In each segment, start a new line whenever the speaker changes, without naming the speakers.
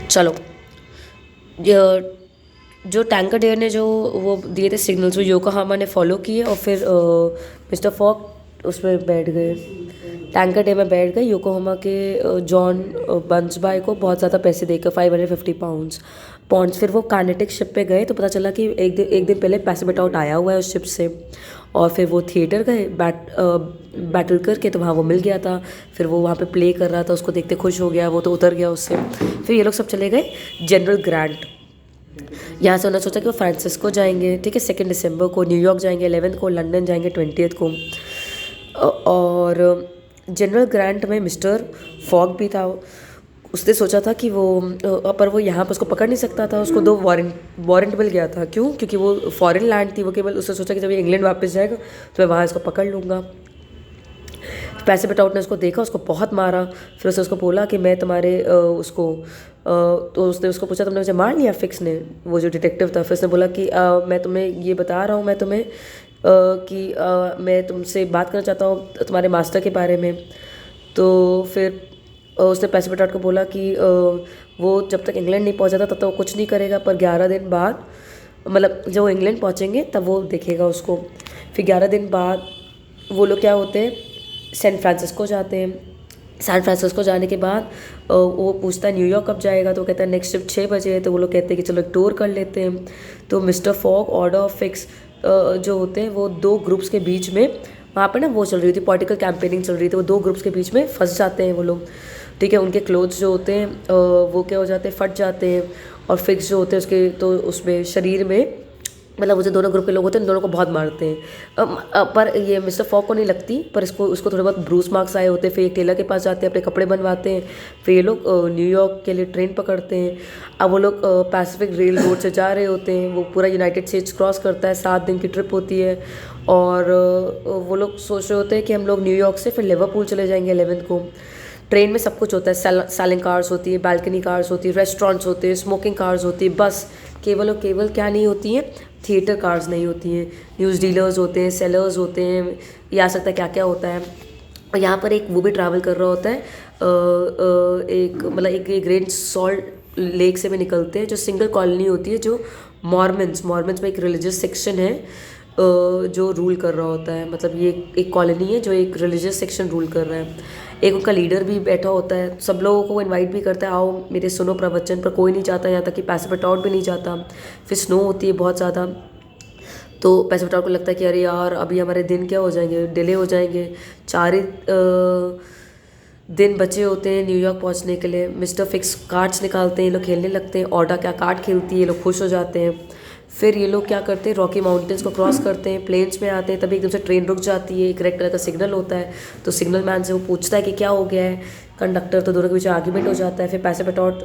चलो, जो tanker dare ने जो वो दिए थे सिग्नल्स, वो योकोहामा ने फॉलो किए और फिर मिस्टर फॉक उसमें बैठ गए, टैंकर डे में बैठ गए योकोहामा के जॉन बंसबाई को बहुत ज़्यादा पैसे देकर 550 पॉन्ड्स। फिर वो कार्नेटिक शिप पे गए तो पता चला कि एक दिन पहले पैसिफिक आउट आया हुआ है उस शिप से, और फिर वो थिएटर गए बैटल करके, तो वहाँ वो मिल गया था। फिर वो वहाँ पे प्ले कर रहा था, उसको देखते खुश हो गया, वो तो उतर गया उससे। फिर ये लोग सब चले गए जनरल ग्रांट। यहाँ से उन्होंने सोचा कि वो फ्रांसिस्को जाएंगे, ठीक है, 2 दिसंबर को, न्यूयॉर्क जाएंगे 11 को, लंदन जाएंगे 20 को। और जनरल ग्रांट में मिस्टर फॉग भी था। उसने सोचा था कि वो पर वो यहाँ पर उसको पकड़ नहीं सकता था, उसको 2 वारंट मिल गया था। क्यों? क्योंकि वो फॉरेन लैंड थी, वो केवल उसने सोचा कि जब ये इंग्लैंड वापस जाएगा तो मैं वहाँ इसको पकड़ लूँगा। पैसिफिक आउट ने उसको देखा, उसको बहुत मारा। फिर उसने उसको बोला कि मैं तुम्हारे तो उसने उसको पूछा तुमने मुझे मार लिया फिक्स ने, वो जो डिटेक्टिव था। फिर उसने बोला कि मैं तुम्हें ये बता रहा हूँ, मैं तुम्हें कि मैं तुमसे बात करना चाहता हूँ तुम्हारे मास्टर के बारे में। तो फिर उसने पैसिफिक आउट को बोला कि वो जब तक इंग्लैंड नहीं पहुँचा था तब तक वो कुछ नहीं करेगा, पर 11 दिन बाद, मतलब जब वो इंग्लैंड पहुँचेंगे तब वो देखेगा उसको। फिर 11 दिन बाद वो लोग क्या होते हैं, सैन फ्रांसिस्को जाते हैं। सैन फ्रांसिस्को जाने के बाद वो पूछता है न्यूयॉर्क कब जाएगा, तो वो कहता है नेक्स्ट शिफ्ट 6 बजे है। तो वो लोग कहते हैं कि चलो एक टूर कर लेते हैं। तो mister fog order of fix जो होते हैं वो 2 ग्रुप्स के बीच में, वहाँ पर ना वो चल रही थी, पॉलिटिकल कैंपेनिंग चल रही थी, वो 2 ग्रुप्स के बीच में फंस जाते हैं वो लोग, ठीक है। उनके क्लोथ्स जो होते हैं वो क्या हो जाते हैं, फट जाते हैं। और फिक्स जो होते हैं उसके, तो उसमें शरीर में, मतलब वो जो दोनों ग्रुप के लोग होते हैं उन दोनों को बहुत मारते हैं। पर ये मिस्टर फॉक को नहीं लगती, पर उसको थोड़े बहुत ब्रूस मार्क्स आए होते हैं। फिर एक टेलर के पास जाते हैं, अपने कपड़े बनवाते हैं। फिर ये लोग न्यूयॉर्क के लिए ट्रेन पकड़ते हैं। अब वो लोग पैसिफिक रेल रोड से जा रहे होते हैं, वो पूरा यूनाइटेड स्टेट्स क्रॉस करता है, 7 दिन की ट्रिप होती है। और वो लोग सोच रहे होते हैं कि हम लोग न्यूयॉर्क से फिर लिवरपूल चले जाएंगे 11 को। ट्रेन में सब कुछ होता है, सेलिंग कार्स होती है, बालकनी कार्स होती है, रेस्टोरेंट्स होते हैं, स्मोकिंग कार्स होती है। बस केवल और केवल क्या नहीं होती हैं, थिएटर कार्स नहीं होती हैं। न्यूज़ डीलर्स होते हैं, सेलर्स होते हैं, या सकता है क्या क्या होता है। और यहाँ पर एक वो भी ट्रैवल कर रहा होता है, एक मतलब एक ग्रेट सॉल्ट लेक से भी निकलते हैं, जो सिंगल कॉलोनी होती है, जो मॉर्मन्स में एक रिलीजियस सेक्शन है जो रूल कर रहा होता है। मतलब ये एक कॉलोनी है जो एक रिलीजियस सेक्शन रूल कर रहा है। एक उनका लीडर भी बैठा होता है, सब लोगों को इनवाइट भी करता है, आओ मेरे सुनो प्रवचन, पर कोई नहीं जाता, यहाँ तक कि पैसिफिक आउट भी नहीं जाता। फिर स्नो होती है बहुत ज़्यादा, तो पैसिफिक आउट को लगता है कि अरे यार अभी हमारे दिन क्या हो जाएंगे, डिले हो जाएंगे। 4 ही दिन बचे होते हैं न्यूयॉर्क पहुंचने के लिए। मिस्टर फिक्स कार्ड्स निकालते हैं, ये लोग खेलने लगते हैं, ऑर्डा क्या कार्ड खेलती है, ये लोग खुश हो जाते हैं। फिर ये लोग क्या करते हैं, रॉकी माउंटेन्स को क्रॉस करते हैं, प्लेन्स में आते हैं, तभी एकदम से ट्रेन रुक जाती है। एक रेड कलर का सिग्नल होता है, तो सिग्नल मैन से वो पूछता है कि क्या हो गया है, कंडक्टर, तो दोनों के बीच आर्ग्यूमेंट हो जाता है। फिर पैसिफिक आउट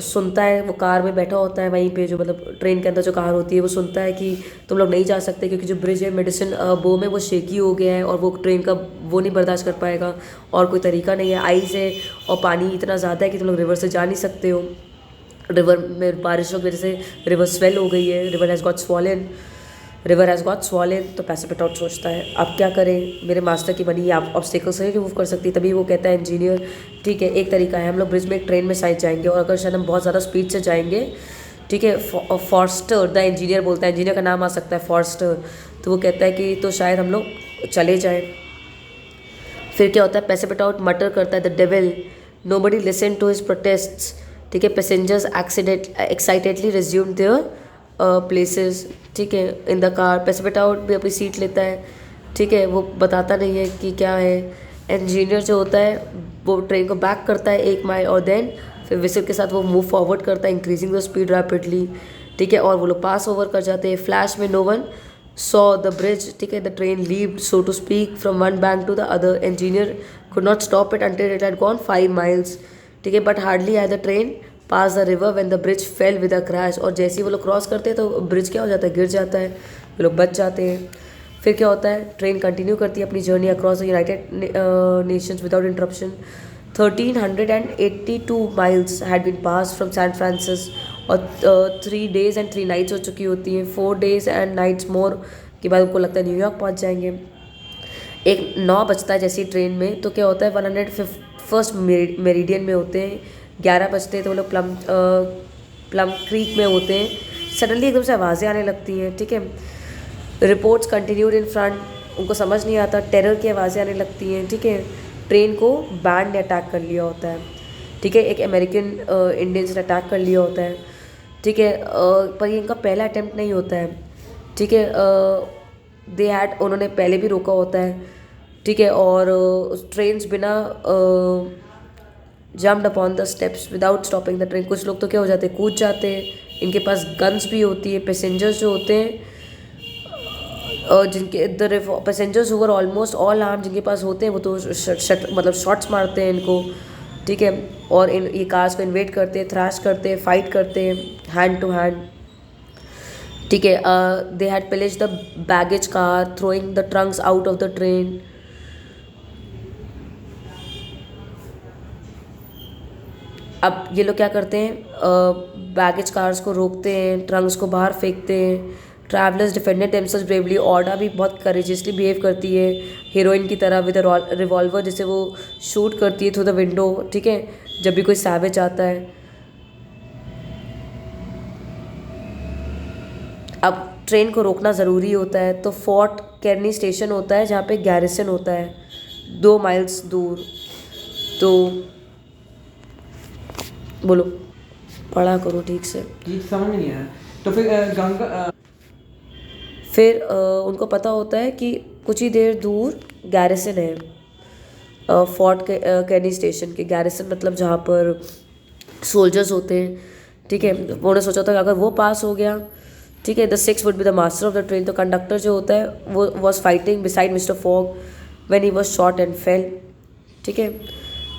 सुनता है, वो कार में बैठा होता है वहीं पे, जो मतलब ट्रेन के अंदर जो कार होती है, वो सुनता है कि तुम लोग नहीं जा सकते क्योंकि जो ब्रिज है मेडिसिन बो में वो शेकी हो गया है और वो ट्रेन का वो नहीं बर्दाश्त कर पाएगा, और कोई तरीका नहीं है, आइस है और पानी इतना ज़्यादा है कि तुम लोग रिवर से जा नहीं सकते हो। रिवर में बारिशों की वजह से रिवर स्वेल हो गई है, रिवर हैज़ गॉट स्वॉलन। तो पैसिफिक आउट सोचता है अब क्या करें, मेरे मास्टर की बनी आप ऑब्स्टिकल से रिमूव कर सकती है। तभी वो कहता है इंजीनियर ठीक है, एक तरीका है, हम लोग ब्रिज में एक ट्रेन में साइड जाएंगे, और अगर शायद हम बहुत ज़्यादा स्पीड से जाएंगे, ठीक है, फॉर्स्टर द इंजीनियर बोलता है, इंजीनियर का नाम आ सकता है फॉर्स्टर, तो वो कहता है कि तो शायद हम लोग चले जाएँ। फिर क्या होता है, पैसिफिक आउट मटर करता है the devil, nobody listen to his protests, ठीक है। Passengers excitedly resume their places, ठीक है, इन द कार। पैसिफिक आउट भी अपनी सीट लेता है, ठीक है, वो बताता नहीं है कि क्या है। इंजीनियर जो होता है वो ट्रेन को बैक करता है 1 माइल, और देन फिर विसल के साथ वो मूव फॉरवर्ड करता है, इंक्रीजिंग द स्पीड रैपिडली, ठीक है, और वो लोग पास ओवर कर जाते हैं। फ्लैश में no one saw the bridge, ठीक है, the train leaped so to speak from one bank to the other, engineer could not stop it until it had gone 5 miles, ठीक है, but hardly had the train pass the river when the bridge fell with a crash. और जैसे ही वो लोग cross करते हैं तो bridge क्या हो जाता है, गिर जाता है, वो लोग बच जाते हैं। फिर क्या होता है, ट्रेन कंटिन्यू करती है अपनी journey across the United Nations without interruption. 1382 miles had been pass from San Francisco, और 3 days and 3 nights हो चुकी होती हैं। 4 days and nights मोर के बाद उनको लगता है न्यूयॉर्क पहुंच जाएंगे। एक 9 बजता है जैसी ट्रेन में, तो क्या होता है 151st मेरिडियन में होते हैं 11 बजते तो वो लोग प्लम क्रीक में होते हैं। सडनली एकदम से आवाज़ें आने लगती हैं, ठीक है। रिपोर्ट्स कंटिन्यूड इन फ्रंट, उनको समझ नहीं आता, टेरर की आवाज़ें आने लगती हैं, ठीक है। ट्रेन को बैंड ने अटैक कर लिया होता है, ठीक है। एक अमेरिकन इंडियंस ने अटैक कर लिया होता है, ठीक है। पर ये इनका पहला अटैम्प्ट नहीं होता है, ठीक है। उन्होंने पहले भी रोका होता है, ठीक है। और ट्रेन्स बिना jumped upon the steps without stopping the train. कुछ लोग तो क्या हो जाते हैं, कूद जाते हैं। इनके पास गन्स भी होती है। पैसेंजर्स जो होते हैं, जिनके पैसेंजर्स हुआ ऑलमोस्ट ऑल आर्म जिनके पास होते हैं, वो तो मतलब शॉट्स मारते हैं इनको, ठीक है। और ये कार्स को इन्वेट करते हैं, थ्रैश करते हैं, फाइट करते हैं हैंड टू हैंड, ठीक है। They had pillage the baggage car, throwing the Trunks out of the train. अब ये लोग क्या करते हैं, बैगेज कार्स को रोकते हैं, ट्रंक्स को बाहर फेंकते हैं। Travellers defended themselves bravely. Aouda भी बहुत करेजियसली बिहेव करती है हीरोइन की तरह विद रिवॉल्वर, जिसे वो शूट करती है थ्रू द विंडो, ठीक है, जब भी कोई सैवेज आता है। अब ट्रेन को रोकना ज़रूरी होता है, तो फोर्ट केर्नी स्टेशन होता है जहाँ पे गैरिसन होता है 2 माइल्स दूर। तो बोलो, पढ़ा करो ठीक से।
समझ में नहीं आया। तो फिर
फिर उनको पता होता है कि कुछ ही देर दूर गैरिसन है, फोर्ट कैनी स्टेशन के। गैरिसन मतलब जहाँ पर सोल्जर्स होते हैं, ठीक है। उन्होंने सोचा था कि अगर वो पास हो गया, ठीक है, the 6 would be the master of the train. तो कंडक्टर जो होता है वो was fighting beside mister fog when he was shot and fail, ठीक है।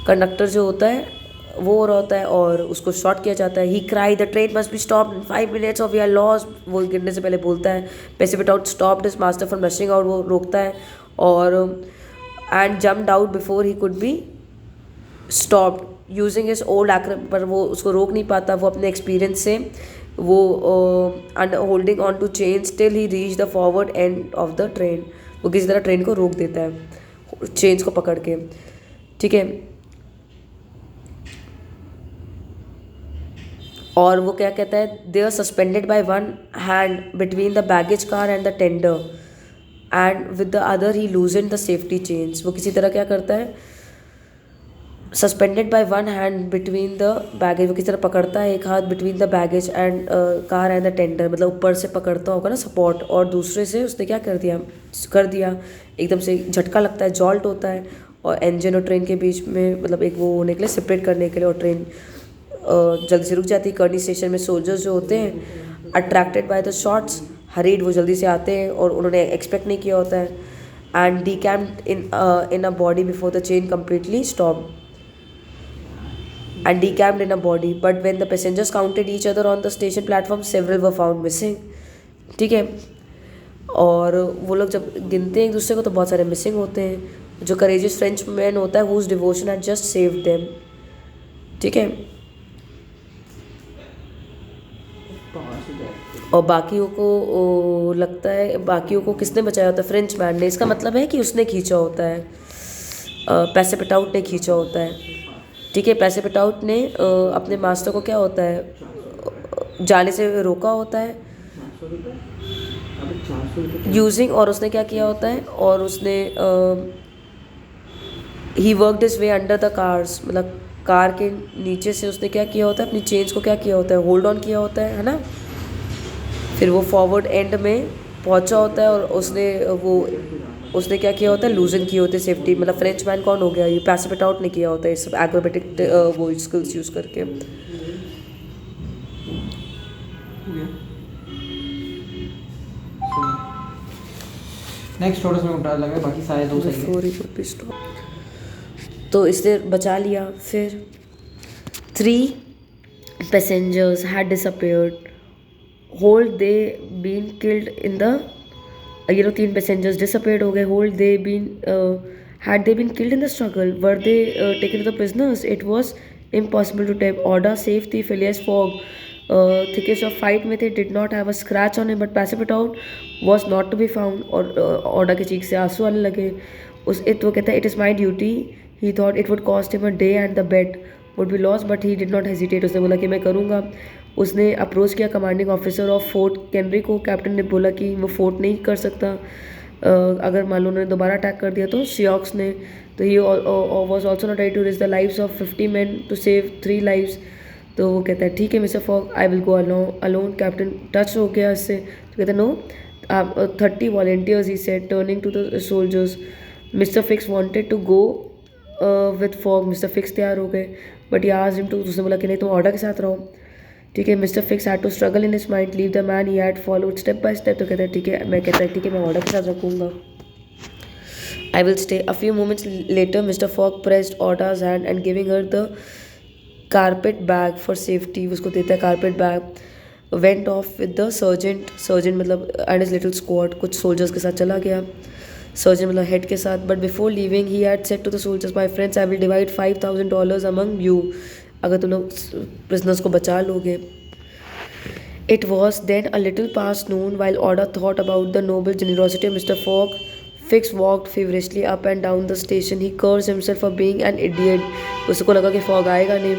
कंडक्टर जो होता है वो हो रहा होता है और उसको शॉट किया जाता है। He cried the train must be stopped in 5 minutes off we are lost. वो गिरने से पहले बोलता है। Precipitate stopped his master from rushing out, वो रोकता है और and jumped out before he could be stopped using his old acrobatic, पर वो उसको रोक नहीं पाता। वो अपने एक्सपीरियंस से वो holding on to chains till he reach the forward end of the train. वो किसी तरह ट्रेन को रोक देता है चेन्स को पकड़ के, ठीक है। और वो क्या कहता है, they are suspended by one hand between the baggage car and the tender and with the other he loosen the safety chains. वो किसी तरह क्या करता है, suspended by one hand between the baggage, वो किसी तरह पकड़ता है एक हाथ between the baggage and car and the tender, मतलब ऊपर से पकड़ता होगा ना सपोर्ट, और दूसरे से उसने क्या कर दिया एकदम से झटका लगता है, जॉल्ट होता है और इंजन और ट्रेन के बीच में मतलब एक वो होने के लिए, सेपरेट करने के लिए, और ट्रेन जल्दी से रुक जाती है। कर्नी स्टेशन में सोल्जर्स जो होते हैं attracted by the shots hurried, वो जल्दी से आते हैं और उन्होंने एक्सपेक्ट नहीं किया होता है। And decamped in a body before the chain completely stop and decamped in a body, but when the passengers counted each other on the station platform, several were found missing, ठीक है। और वो लोग जब गिनते हैं एक दूसरे को तो बहुत सारे मिसिंग होते हैं। जो करेजियस फ्रेंच मैन होता है whose devotion had just saved them, ठीक है। और बाकियों को लगता है, बाकियों को किसने बचाया होता है, फ्रेंच मैन ने। इसका मतलब है कि उसने खींचा होता है, प्रेसिपिटेट ने खींचा होता है, ठीक है। प्रेसिपिटेट ने अपने मास्टर को क्या होता है जाने से रोका होता है यूजिंग, और उसने क्या किया होता है, और उसने he worked his way under the cars, मतलब कार के नीचे से उसने क्या किया होता है, अपनी चेन्स को क्या किया होता है, होल्ड ऑन किया होता है ना। फिर वो फॉरवर्ड एंड में पहुंचा होता है और उसने क्या किया होता है, लूजन किए होते सेफ्टी, मतलब फ्रेंच मैन कौन हो गया, ये प्रेसिपिटेट ने किया होता है, सब एक्रोबैटिक वो स्किल्स यूज़ करके।
नेक्स्ट थोड़ा सा उल्टा लगा, बाकी सारे दो सही है।
तो इसने बचा लिया। फिर 3 passengers had disappeared. Hold they been killed in the 3 passengers disappeared हो गए। Hold they been had they been killed in the struggle? Were they taken to the prisoners? It was impossible to tell. Oda, safe thief Phileas Fogg, thickest of fight में थे, did not have a scratch on him, but Precipitate was not to be found. और Oda की चीख से आंसू आने लगे। वो कहता है, it is my duty. He thought it would cost him a day and the bed. Would be loss but he did not hesitate, उसने बोला कि मैं करूँगा। उसने अप्रोच किया commanding officer of fort canary को। कैप्टन ने बोला कि वो फोर्ट नहीं कर सकता, अगर मान लो उन्होंने दोबारा अटैक कर दिया तो सियोक्स ने, तो he was also not ready to risk the lives of 50 man to save 3 lives. तो वो कहता है ठीक है Mister Fogg, I will go alone. Captain touch हो गया इससे, तो कहता है no, 30 volunteers he said turning to the soldiers. Mister Fix wanted to go with Fogg, Mister Fix तैयार हो गए, but he asked him to, उसने बोला कि नहीं तुम ऑर्डर के साथ रहो। ठीक है, Mister Fix had to struggle in his mind leave the man he had followed step by step. तो कहता है ठीक है, ठीक है मैं ऑर्डर के साथ रखूँगा, I will stay. A few moments later, Mr. Fogg pressed Orta's hand and giving her the carpet bag for safety, उसको देता है carpet bag, went off with the surgeon मतलब and his little squad, कुछ soldiers के साथ चला गया, surgeon मतलब head के साथ। But before leaving, he had said to the soldiers, my friends, I will divide $5,000 among you, अगर तुम लोग prisoners को बचा लोगे। It was then a little past noon. While Orta thought about the noble generosity of Mr. Fogg, Fix walked feverishly up and down the station. He cursed himself for being an idiot. उसको लगा कि fog आएगा नहीं।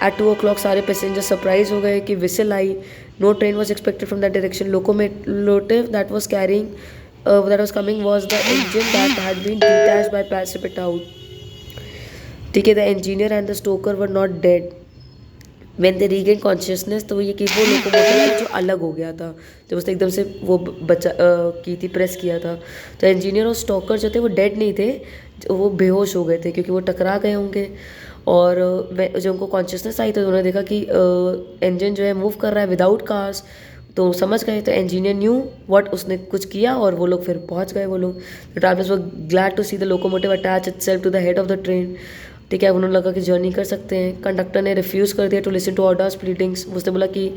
At 2 o'clock सारे passenger surprise हो गए कि whistle I. No train was expected from that direction. Locomotive that was coming was the engine that had been detached by precipitate out. ठीक है, the engineer and the stoker were not dead. When they regained consciousness, तो ये कि वो locomotive जो अलग हो गया था, जब उसने एकदम से वो की थी, प्रेस किया था, तो इंजीनियर और स्टॉकर जो थे वो डेड नहीं थे, वो बेहोश हो गए थे क्योंकि वो टकरा गए होंगे। और जब उनको कॉन्शियसनेस आई तो उन्होंने देखा कि इंजन जो है मूव कर रहा है विदाउट कार्स, तो समझ गए। तो इंजीनियर न्यू व्हाट, उसने कुछ किया और वो लोग फिर पहुंच गए। वो लोग the travellers were glad to see the locomotive attach itself to the head of the train. ठीक है, उन्होंने लगा कि जर्नी कर सकते हैं। कंडक्टर ने रिफ्यूज़ कर दिया to listen to orders pleadings, उसने बोला कि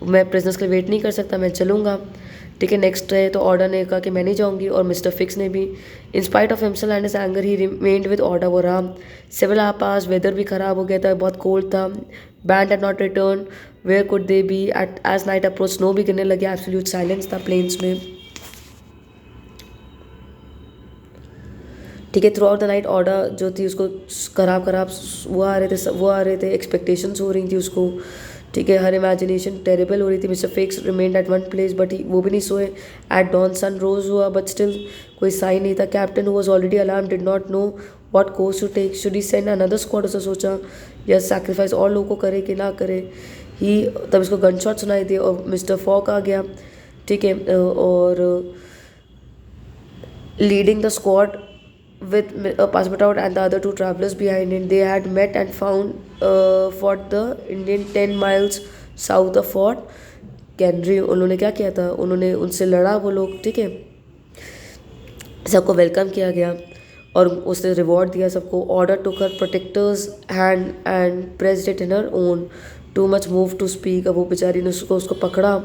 मैं प्रिजनर्स के लिए वेट नहीं कर सकता, मैं चलूँगा। ठीक है, नेक्स्ट है तो ऑर्डर ने कहा कि मैं नहीं जाऊँगी, और मिस्टर फिक्स ने भी। In spite of himself and his anger he remained with order वो रहा। सेवरल आवर पास, वेदर भी ख़राब हो गया था, बहुत कोल्ड था। Band had not return, where could they be at as night approach, snow भी गिरने लगे, एब्सोल्यूट साइलेंस था प्लेन्स में। ठीक है, through out the night order जो थी उसको खराब वो आ रहे थे, एक्सपेक्टेशंस हो रही थी उसको। ठीक है, हर इमेजिनेशन टेरेबल हो रही थी। Mister Fix remained at one place, but वो भी नहीं सोए। एट डॉन सन रोज हुआ, बट स्टिल कोई साइन नहीं था। Captain was already alarm did not know what course to take, should he send another squad, उसने सोचा या सैक्रिफाइस और लोगों को करे कि ना करे। ही तब इसको गन शॉट सुनाई दिए और मिस्टर फॉग आ गया। ठीक है, और leading the squad with Passepartout and the other 2 travelers behind it. They had met and found Fort the Indian 10 miles south of Fort Canry. उन्होंने क्या किया था, उन्होंने उनसे लड़ा वो लोग। ठीक है, सबको वेलकम किया गया और उसने रिवॉर्ड दिया सबको। ऑर्डर टू कर protectors hand and pressed it in her own, too much moved to speak. अब वो बेचारी ने उसको पकड़ा।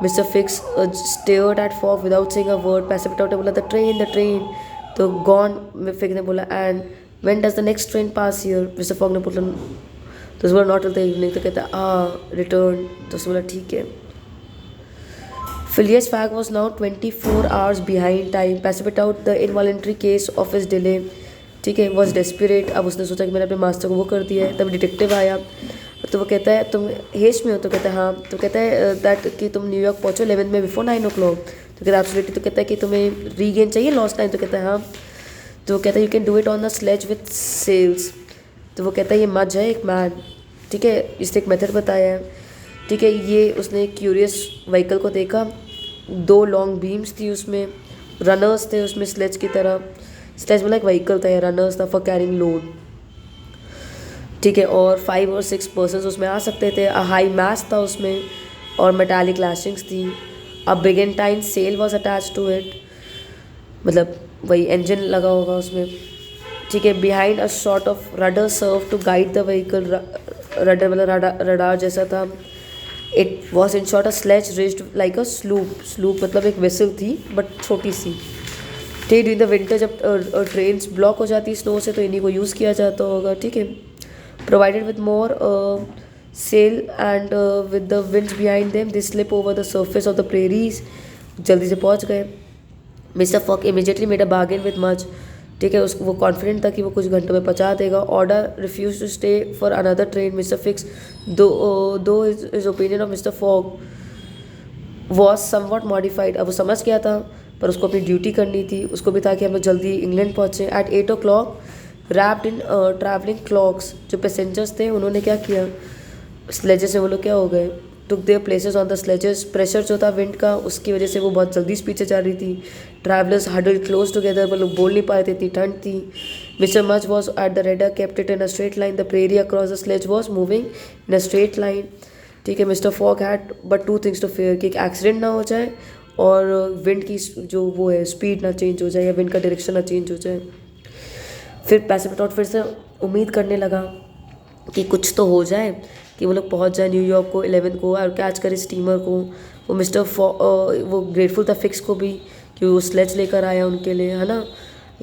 Mister Fix stared at Fogg without saying a word. Passepartout ने बोला द ट्रेन, तो गॉन फिक्स ने बोला and when does the next train pass here. Mister Fogg ने बोला तो उसने बोला नॉट टिल द इवनिंग, तो कहता रिटर्न, तो उसने बोला ठीक है। Phileas Fogg was now 24 hours behind time. Precipitate the involuntary case of his delay. ठीक है, was desperate. अब उसने सोचा कि मैंने अपने मास्टर को वो कर दिया है। तब डिटेक्टिव आया तो वो कहता है तुम हेस्ट में हो, तो कहता है हाँ। तो कहता है दैट कि तुम न्यूयॉर्क पहुँचो 11 में बिफोर 9 o'clock। तो कहता है एब्सोल्युटली। तो कहता है कि तुम्हें रीगेन चाहिए लॉस्ट टाइम, तो कहता है हाँ। तो कहता है you can do it on the sledge with sails. तो वो कहता है ये मज है एक मैन। ठीक है, इसने एक मेथड बताया है। ठीक है, ये उसने क्यूरियस व्हीकल को देखा, 2 लॉन्ग बीम्स थी उसमें, रनर्स थे उसमें स्लेज की तरह। स्लेज मतलब एक व्हीकल था, रनर्स था फॉर कैरिंग लोड। ठीक है, और 5 और 6 पर्सन उसमें आ सकते थे। हाई मैस था उसमें और मेटालिक लैशिंग्स थी। A brigantine sail was attach to it, मतलब वही इंजन लगा होगा उसमें। ठीक है, behind a sort of rudder serve to guide the vehicle, rudder मतलब रडार जैसा था। It was in short a sledge rigged like a sloop मतलब एक वेसल थी बट छोटी सी। ठीक, ड्यूरिंग द विंटर जब ट्रेन ब्लॉक हो जाती स्नो से तो इन्हीं को यूज़ किया जाता होगा। ठीक है, provided with more sail and with the winds behind them they slip over the surface of the prairies. जल्दी से पहुंच गए। Mister fog immediately made a bargain with Mudge ठीक है, वो कॉन्फिडेंट था कि वो कुछ घंटों में पहुंचा देगा. Order refuse to stay for another train. Mister Fix though is opinion of mister Fogg was somewhat modified. अब वो समझ गया था पर उसको अपनी ड्यूटी करनी थी. उसको भी था कि हम लोग जल्दी इंग्लैंड पहुँचे. At 8 o'clock wrapped in travelling cloaks, जो पैसेंजर्स थे उन्होंने क्या किया, स्लेजेस में वो लोग क्या हो गए, टुक there places on the sledges. Pressure जो था विंड का उसकी वजह से वो बहुत जल्दी स्पीड से जा रही थी. ट्रैवलर्स हडल क्लोज टुगेदर, वो लोग बोल नहीं पाए थे, इतनी ठंड थी. Mister Mudge was at the rudder, kept it in a straight line. The prairie across the sledge was moving in a straight line. ठीक है, Mister Fogg had but 2 things to fear, कि एक एक्सीडेंट ना हो जाए और wind की जो वो है स्पीड ना चेंज हो जाए या विंड का डायरेक्शन ना चेंज हो जाए. फिर पैसिफिक फिर से उम्मीद करने लगा कि कुछ तो हो जाए, कि वो लोग पहुंच जाए न्यूयॉर्क को 11 को और कैच करे स्टीमर को. वो वो ग्रेटफुल था फिक्स को भी कि वो स्लेज लेकर आया उनके लिए, है ना.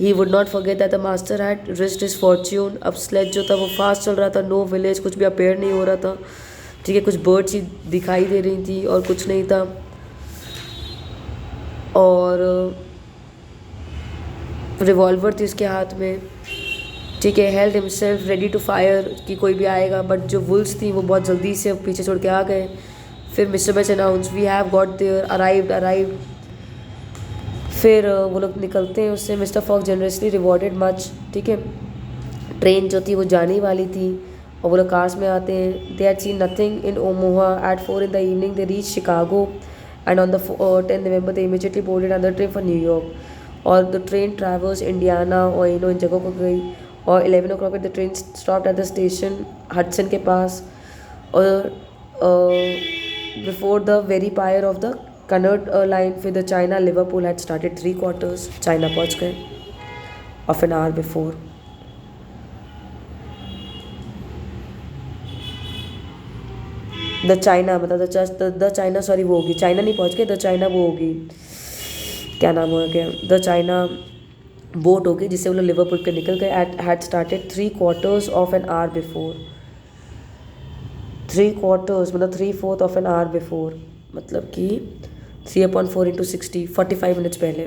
He would not forget that the master had risked his fortune. अब स्लेज जो था वो फास्ट चल रहा था. नो विलेज, कुछ भी अपेयर नहीं हो रहा था. ठीक है, कुछ बर्ड्स ही दिखाई दे रही थी और कुछ नहीं था. और रिवॉल्वर थी उसके हाथ में. ठीक है, held himself ready to fire कि कोई भी आएगा. बट जो वुल्स थी वो बहुत जल्दी से पीछे छोड़ के आ गए. फिर मिस्टर बेच announce we have got there, arrived. फिर वो लोग निकलते हैं उससे. Mister Fogg generously rewarded Mudge. ठीक है, ट्रेन जो थी वो जाने वाली थी और वो लोग कार्स में आते हैं. They had seen nothing in Omaha. At 4 in the evening they reach Chicago and on the 10 November they immediately boarded another train for New York. और द ट्रेन ट्रैवर्स इंडियाना और इन जगहों को गई. और 11 o'clock the train stopped at the station Hudson के पास. और before the very pier of the Cunard line फिर the China Liverpool had started 3/4. China पहुंच गए of an hour before. The China मतलब द चाइना सॉरी वो होगी, China नहीं पहुंच गए, द चाइना वो होगी, क्या नाम हो गया, द चाइना बोट होगी जिससे वो लोग लिवरपूल के निकल गए. It had started 3/4 of an hour before. 3/4 मतलब 3/4 of an hour बिफोर, मतलब कि 3/4 into 60 45 मिनट्स पहले.